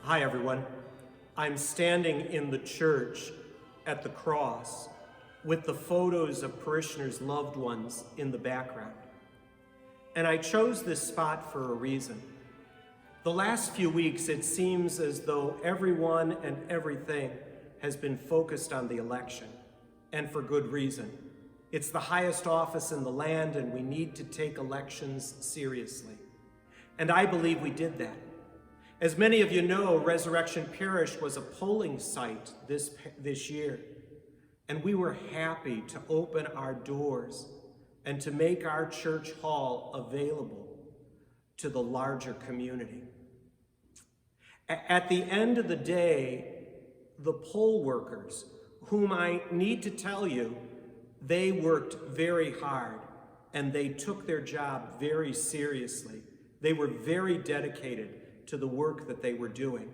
Hi, everyone. I'm standing in the church at the cross with the photos of parishioners' loved ones in the background. And I chose this spot for a reason. The last few weeks, it seems as though everyone and everything has been focused on the election, and for good reason. It's the highest office in the land, and we need to take elections seriously. And I believe we did that. As many of you know, Resurrection Parish was a polling site this year, and we were happy to open our doors and to make our church hall available to the larger community. At the end of the day, the poll workers, whom I need to tell you, they worked very hard and they took their job very seriously. They were very dedicated to the work that they were doing.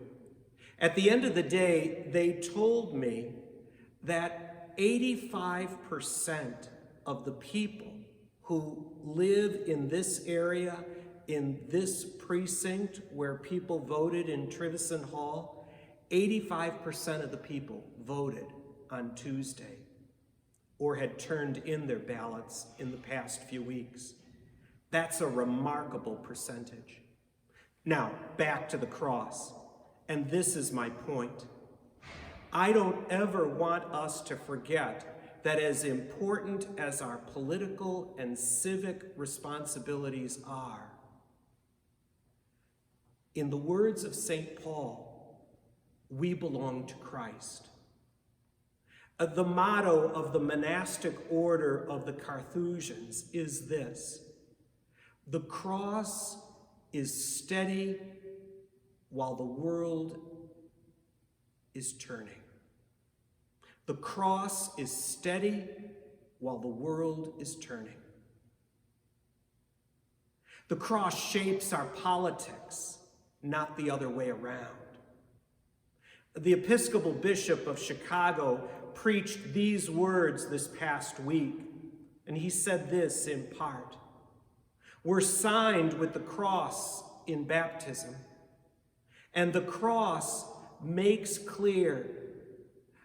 At the end of the day, they told me that 85% of the people who live in this area, in this precinct where people voted in Trivison Hall, 85% of the people voted on Tuesday or had turned in their ballots in the past few weeks. That's a remarkable percentage. Now, back to the cross, and this is my point. I don't ever want us to forget that as important as our political and civic responsibilities are, in the words of St. Paul, we belong to Christ. The motto of the monastic order of the Carthusians is this: the cross is steady while the world is turning. The cross is steady while the world is turning. The cross shapes our politics, not the other way around. The Episcopal Bishop of Chicago preached these words this past week, and he said this in part: we're signed with the cross in baptism, and the cross makes clear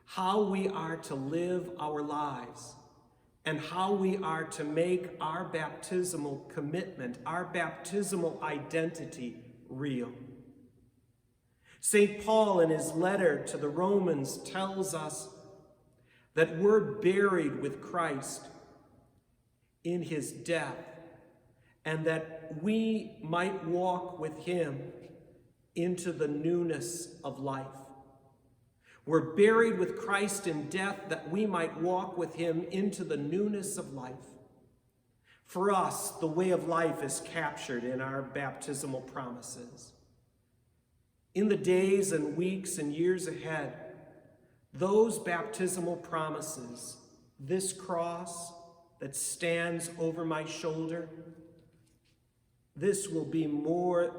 how we are to live our lives and how we are to make our baptismal commitment, our baptismal identity real. St. Paul, in his letter to the Romans, tells us that we're buried with Christ in his death, and that we might walk with him into the newness of life. We're buried with Christ in death that we might walk with him into the newness of life. For us, the way of life is captured in our baptismal promises. In the days and weeks and years ahead, those baptismal promises, this cross that stands over my shoulder, this will be more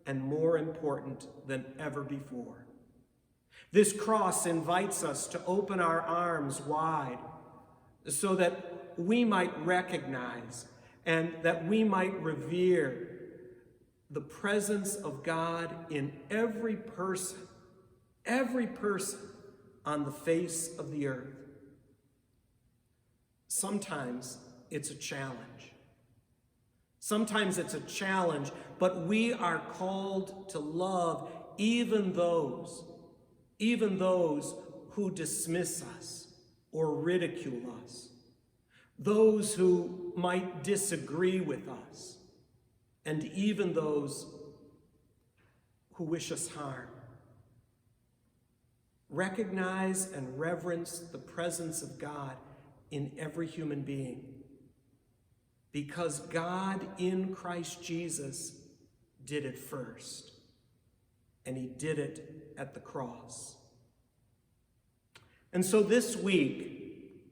and more important than ever before. This cross invites us to open our arms wide so that we might recognize and that we might revere the presence of God in every person on the face of the earth. Sometimes it's a challenge. Sometimes it's a challenge, but we are called to love even those who dismiss us or ridicule us, those who might disagree with us, and even those who wish us harm. Recognize and reverence the presence of God in every human being, because God in Christ Jesus did it first, and he did it at the cross. And so this week,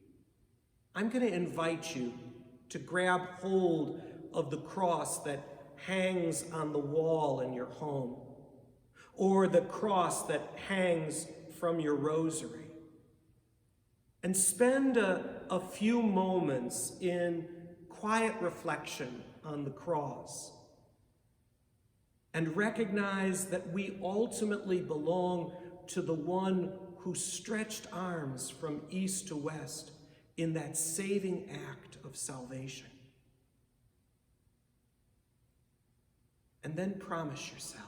I'm going to invite you to grab hold of the cross that hangs on the wall in your home, or the cross that hangs from your rosary, and spend a few moments in quiet reflection on the cross. and recognize that we ultimately belong to the one who stretched arms from east to west in that saving act of salvation. And then promise yourself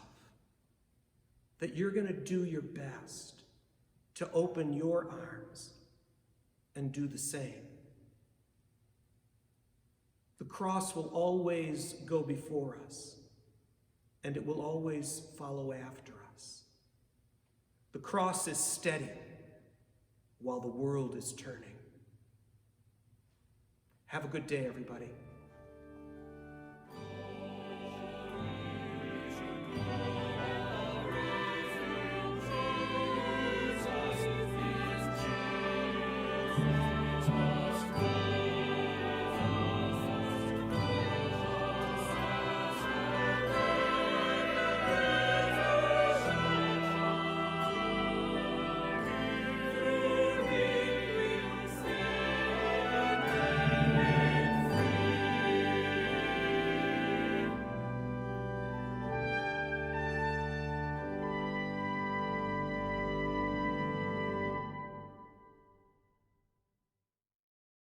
that you're going to do your best to open your arms and do the same. The cross will always go before us, and it will always follow after us. The cross is steady while the world is turning. Have a good day, everybody.